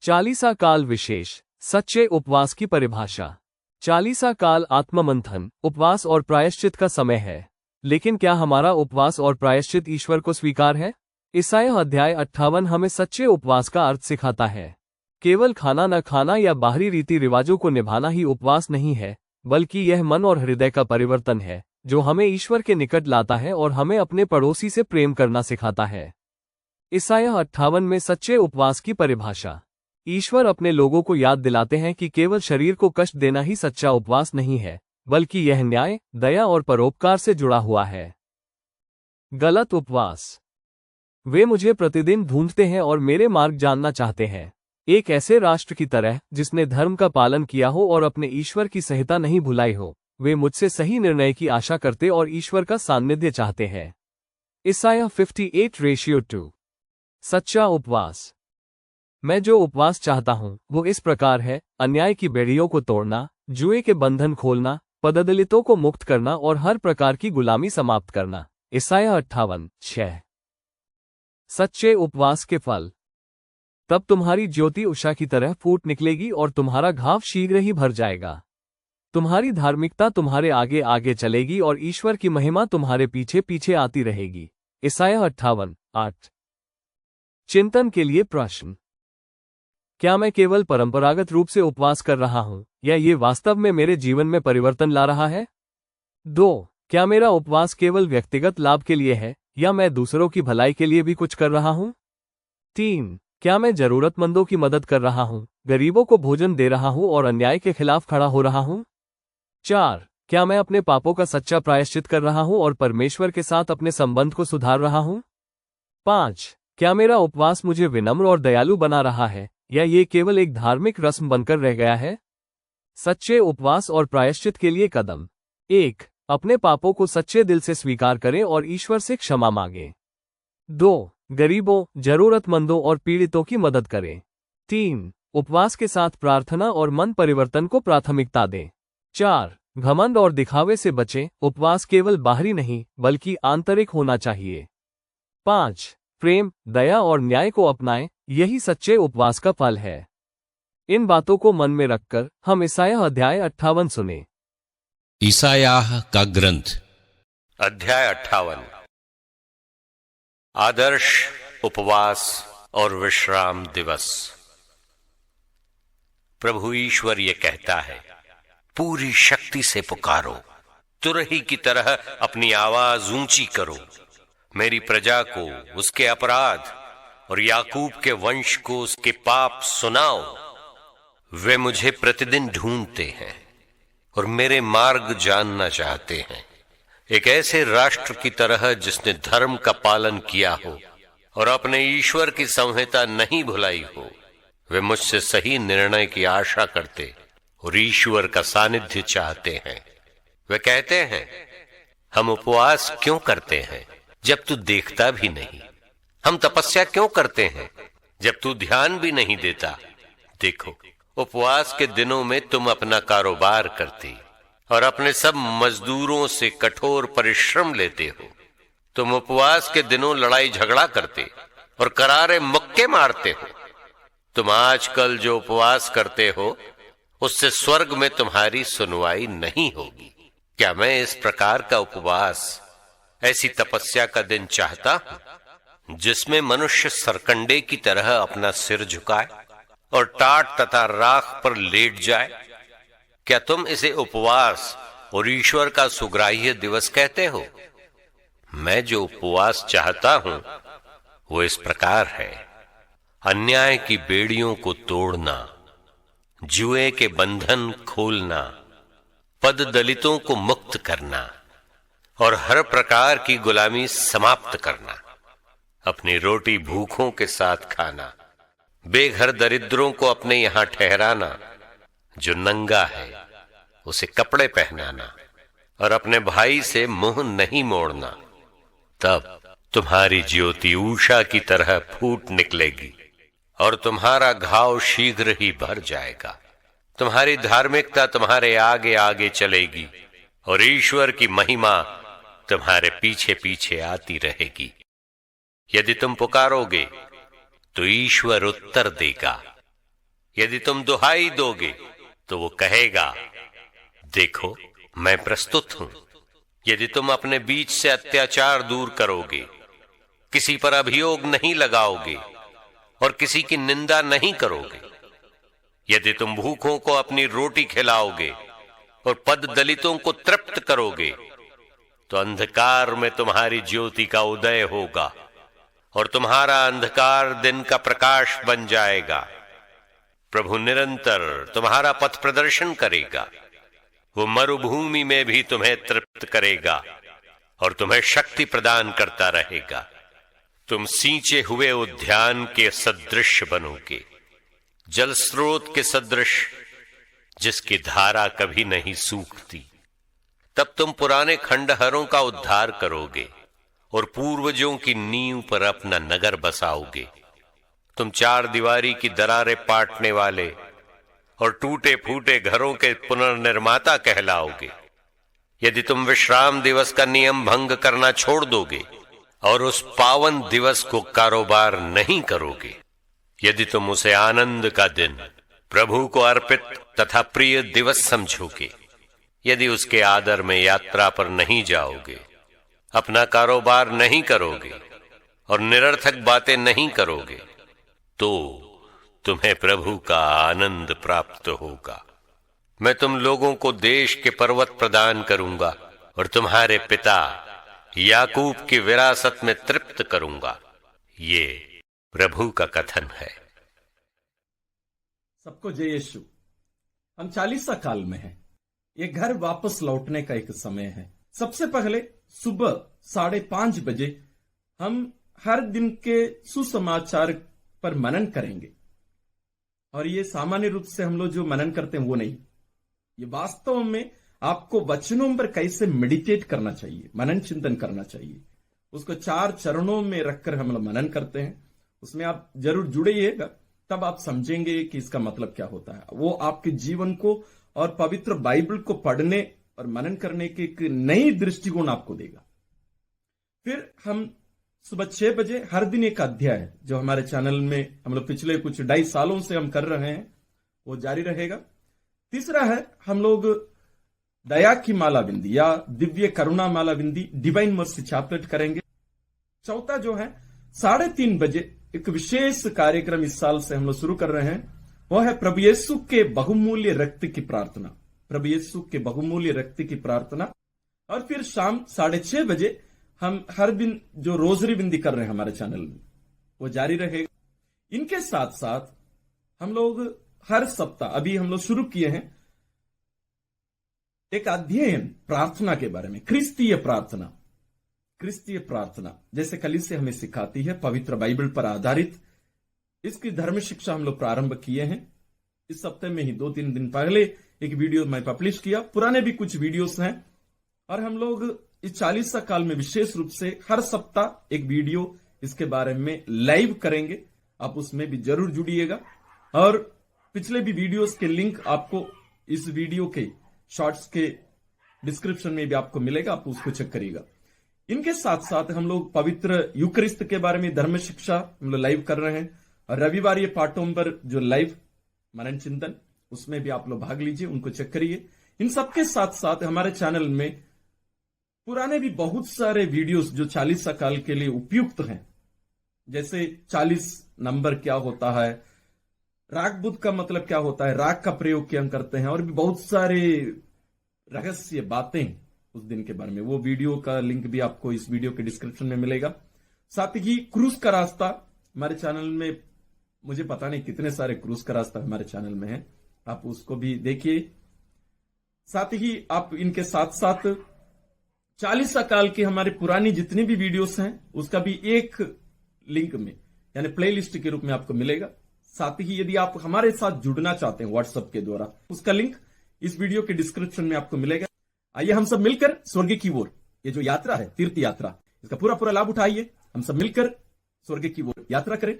चालीसा काल विशेष सच्चे उपवास की परिभाषा। चालीसा काल आत्ममंथन, उपवास और प्रायश्चित का समय है। लेकिन क्या हमारा उपवास और प्रायश्चित ईश्वर को स्वीकार है? ईसाया अध्याय 58 हमें सच्चे उपवास का अर्थ सिखाता है। केवल खाना न खाना या बाहरी रीति रिवाजों को निभाना ही उपवास नहीं है, बल्कि यह मन और हृदय का परिवर्तन है जो हमें ईश्वर के निकट लाता है और हमें अपने पड़ोसी से प्रेम करना सिखाता है। ईसाया 58 में सच्चे उपवास की परिभाषा। ईश्वर अपने लोगों को याद दिलाते हैं कि केवल शरीर को कष्ट देना ही सच्चा उपवास नहीं है, बल्कि यह न्याय, दया और परोपकार से जुड़ा हुआ है। गलत उपवास। वे मुझे प्रतिदिन ढूंढते हैं और मेरे मार्ग जानना चाहते हैं। एक ऐसे राष्ट्र की तरह जिसने धर्म का पालन किया हो और अपने ईश्वर की संहिता नहीं भुलाई हो, वे मुझसे सही निर्णय की आशा करते और ईश्वर का सान्निध्य चाहते हैं। ईसाया 58:2। सच्चा उपवास। मैं जो उपवास चाहता हूं वो इस प्रकार है: अन्याय की बेड़ियों को तोड़ना, जुए के बंधन खोलना, पददलितों को मुक्त करना और हर प्रकार की गुलामी समाप्त करना। ईसाया 58:6। सच्चे उपवास के फल। तब तुम्हारी ज्योति उषा की तरह फूट निकलेगी और तुम्हारा घाव शीघ्र ही भर जाएगा। तुम्हारी धार्मिकता तुम्हारे आगे आगे चलेगी और ईश्वर की महिमा तुम्हारे पीछे पीछे आती रहेगी। ईसाया 58:8। चिंतन के लिए प्रश्न। क्या मैं केवल परंपरागत रूप से उपवास कर रहा हूं, या ये वास्तव में मेरे जीवन में परिवर्तन ला रहा है? 2. क्या मेरा उपवास केवल व्यक्तिगत लाभ के लिए है, या मैं दूसरों की भलाई के लिए भी कुछ कर रहा हूं? 3. क्या मैं जरूरतमंदों की मदद कर रहा हूं, गरीबों को भोजन दे रहा हूं और अन्याय के खिलाफ खड़ा हो रहा हूं? 4. क्या मैं अपने पापों का सच्चा प्रायश्चित कर रहा हूं और परमेश्वर के साथ अपने संबंध को सुधार रहा हूं? 5. क्या मेरा उपवास मुझे विनम्र और दयालु बना रहा है, या ये केवल एक धार्मिक रस्म बनकर रह गया है? सच्चे उपवास और प्रायश्चित के लिए कदम। 1. अपने पापों को सच्चे दिल से स्वीकार करें और ईश्वर से क्षमा मांगें। 2. गरीबों, जरूरतमंदों और पीड़ितों की मदद करें। 3. उपवास के साथ प्रार्थना और मन परिवर्तन को प्राथमिकता दें। 4. घमंड और दिखावे से बचें, उपवास केवल बाहरी नहीं बल्कि आंतरिक होना चाहिए। 5. प्रेम, दया और न्याय को अपनाएं, यही सच्चे उपवास का फल है। इन बातों को मन में रखकर हम ईसाया अध्याय 58 सुने। ईसायाह का ग्रंथ अध्याय 58। आदर्श उपवास और विश्राम दिवस। प्रभु ईश्वर ये कहता है, पूरी शक्ति से पुकारो, तुरही की तरह अपनी आवाज ऊंची करो। मेरी प्रजा को उसके अपराध और याकूब के वंश को उसके पाप सुनाओ। वे मुझे प्रतिदिन ढूंढते हैं और मेरे मार्ग जानना चाहते हैं। एक ऐसे राष्ट्र की तरह जिसने धर्म का पालन किया हो और अपने ईश्वर की संहिता नहीं भुलाई हो, वे मुझसे सही निर्णय की आशा करते और ईश्वर का सानिध्य चाहते हैं। वे कहते हैं, हम उपवास क्यों करते हैं जब तू देखता भी नहीं? हम तपस्या क्यों करते हैं जब तू ध्यान भी नहीं देता? देखो, उपवास के दिनों में तुम अपना कारोबार करते और अपने सब मजदूरों से कठोर परिश्रम लेते हो। तुम उपवास के दिनों लड़ाई झगड़ा करते और करारे मुक्के मारते हो। तुम आजकल जो उपवास करते हो उससे स्वर्ग में तुम्हारी सुनवाई नहीं होगी। क्या मैं इस प्रकार का उपवास, ऐसी तपस्या का दिन चाहता हूं जिसमें मनुष्य सरकंडे की तरह अपना सिर झुकाए और टाट तथा राख पर लेट जाए? क्या तुम इसे उपवास और ईश्वर का सुग्राह्य दिवस कहते हो? मैं जो उपवास चाहता हूं वो इस प्रकार है: अन्याय की बेड़ियों को तोड़ना, जुए के बंधन खोलना, पद दलितों को मुक्त करना और हर प्रकार की गुलामी समाप्त करना, अपनी रोटी भूखों के साथ खाना, बेघर दरिद्रों को अपने यहां ठहराना, जो नंगा है उसे कपड़े पहनाना और अपने भाई से मुंह नहीं मोड़ना। तब तुम्हारी ज्योति उषा की तरह फूट निकलेगी और तुम्हारा घाव शीघ्र ही भर जाएगा। तुम्हारी धार्मिकता तुम्हारे आगे आगे चलेगी और ईश्वर की महिमा तुम्हारे पीछे पीछे आती रहेगी। यदि तुम पुकारोगे तो ईश्वर उत्तर देगा। यदि तुम दुहाई दोगे तो वो कहेगा, देखो मैं प्रस्तुत हूं। यदि तुम अपने बीच से अत्याचार दूर करोगे, किसी पर अभियोग नहीं लगाओगे और किसी की निंदा नहीं करोगे, यदि तुम भूखों को अपनी रोटी खिलाओगे और पद दलितों को तृप्त करोगे, तो अंधकार में तुम्हारी ज्योति का उदय होगा और तुम्हारा अंधकार दिन का प्रकाश बन जाएगा। प्रभु निरंतर तुम्हारा पथ प्रदर्शन करेगा। वो मरुभूमि में भी तुम्हें तृप्त करेगा और तुम्हें शक्ति प्रदान करता रहेगा। तुम सींचे हुए उद्यान के सदृश बनोगे, जल स्रोत के सदृश जिसकी धारा कभी नहीं सूखती। तब तुम पुराने खंडहरों का उद्धार करोगे और पूर्वजों की नींव पर अपना नगर बसाओगे। तुम चार दीवारी की दरारें पाटने वाले और टूटे फूटे घरों के पुनर्निर्माता कहलाओगे। यदि तुम विश्राम दिवस का नियम भंग करना छोड़ दोगे और उस पावन दिवस को कारोबार नहीं करोगे, यदि तुम उसे आनंद का दिन, प्रभु को अर्पित तथा प्रिय दिवस समझोगे, यदि उसके आदर में यात्रा पर नहीं जाओगे, अपना कारोबार नहीं करोगे और निरर्थक बातें नहीं करोगे, तो तुम्हें प्रभु का आनंद प्राप्त होगा। मैं तुम लोगों को देश के पर्वत प्रदान करूंगा और तुम्हारे पिता याकूब की विरासत में तृप्त करूंगा। ये प्रभु का कथन है। सबको जय यीशु। हम 40 काल में हैं। ये घर वापस लौटने का एक समय है। सबसे पहले सुबह 5:30 बजे हम हर दिन के सुसमाचार पर मनन करेंगे। और ये सामान्य रूप से हम लोग जो मनन करते हैं वो नहीं, ये वास्तव में आपको वचनों पर कैसे मेडिटेट करना चाहिए, मनन चिंतन करना चाहिए, उसको 4 चरणों में रखकर हम लोग मनन करते हैं। उसमें आप जरूर जुड़िएगा, तब आप समझेंगे कि इसका मतलब क्या होता है। वो आपके जीवन को और पवित्र बाइबल को पढ़ने और मनन करने की एक नई दृष्टिकोण आपको देगा। फिर हम सुबह 6 बजे हर दिन एक अध्याय जो हमारे चैनल में हम लोग पिछले कुछ 2.5 सालों से हम कर रहे हैं वो जारी रहेगा। तीसरा है हम लोग दया की माला बिंदी या दिव्य करुणा माला बिंदी डिवाइन मर्सी चैप्लेट करेंगे। चौथा जो है 3:30 बजे एक विशेष कार्यक्रम इस साल से हम लोग शुरू कर रहे हैं, वो है प्रभु यीशु के बहुमूल्य रक्त की प्रार्थना। प्रभु यीशु के बहुमूल्य रक्त की प्रार्थना। और फिर शाम 6:30 बजे हम हर दिन जो रोजरी बिंदी कर रहे हैं हमारे चैनल में वो जारी रहेगा। इनके साथ साथ हम लोग हर सप्ताह अभी हम लोग शुरू किए हैं एक अध्ययन प्रार्थना के बारे में, क्रिस्तीय प्रार्थना। क्रिस्तीय प्रार्थना जैसे कलीसिया हमें सिखाती है, पवित्र बाइबल पर आधारित इसकी धर्म शिक्षा हम लोग प्रारंभ किए हैं। इस सप्ताह में ही 2-3 दिन पहले एक वीडियो मैं पब्लिश किया, पुराने भी कुछ वीडियोस हैं। और हम लोग इस 40 काल में विशेष रूप से हर सप्ताह एक वीडियो इसके बारे में लाइव करेंगे। आप उसमें भी जरूर जुड़िएगा। और पिछले भी वीडियोस के लिंक आपको इस वीडियो के शॉर्ट्स के डिस्क्रिप्शन में भी आपको मिलेगा, आप उसको चेक करिएगा। इनके साथ साथ हम लोग पवित्र यूक्रिस्त के बारे में धर्म शिक्षा हम लोग लाइव कर रहे हैं। और रविवार ये पाठों पर जो लाइव मनन चिंतन, उसमें भी आप लोग भाग लीजिए, उनको चेक करिए। इन सबके साथ साथ हमारे चैनल में पुराने भी बहुत सारे वीडियोस जो 40 काल के लिए उपयुक्त हैं, जैसे 40 नंबर क्या होता है, राग बुद्ध का मतलब क्या होता है, राग का प्रयोग क्या हम करते हैं, और भी बहुत सारे रहस्य बातें उस दिन के बारे में। वो वीडियो का लिंक भी आपको इस वीडियो के डिस्क्रिप्शन में मिलेगा। साथ ही क्रूज का रास्ता हमारे चैनल में, मुझे पता नहीं कितने सारे क्रूज का रास्ता हमारे चैनल में है, आप उसको भी देखिए। साथ ही आप इनके साथ साथ 40 काल की हमारी पुरानी जितनी भी वीडियोस हैं उसका भी एक लिंक में यानी प्लेलिस्ट के रूप में आपको मिलेगा। साथ ही यदि आप हमारे साथ जुड़ना चाहते हैं व्हाट्सएप के द्वारा, उसका लिंक इस वीडियो के डिस्क्रिप्शन में आपको मिलेगा। आइए हम सब मिलकर स्वर्ग की ओर, ये जो यात्रा है तीर्थ यात्रा, इसका पूरा लाभ उठाइए। हम सब मिलकर स्वर्ग की ओर यात्रा करें।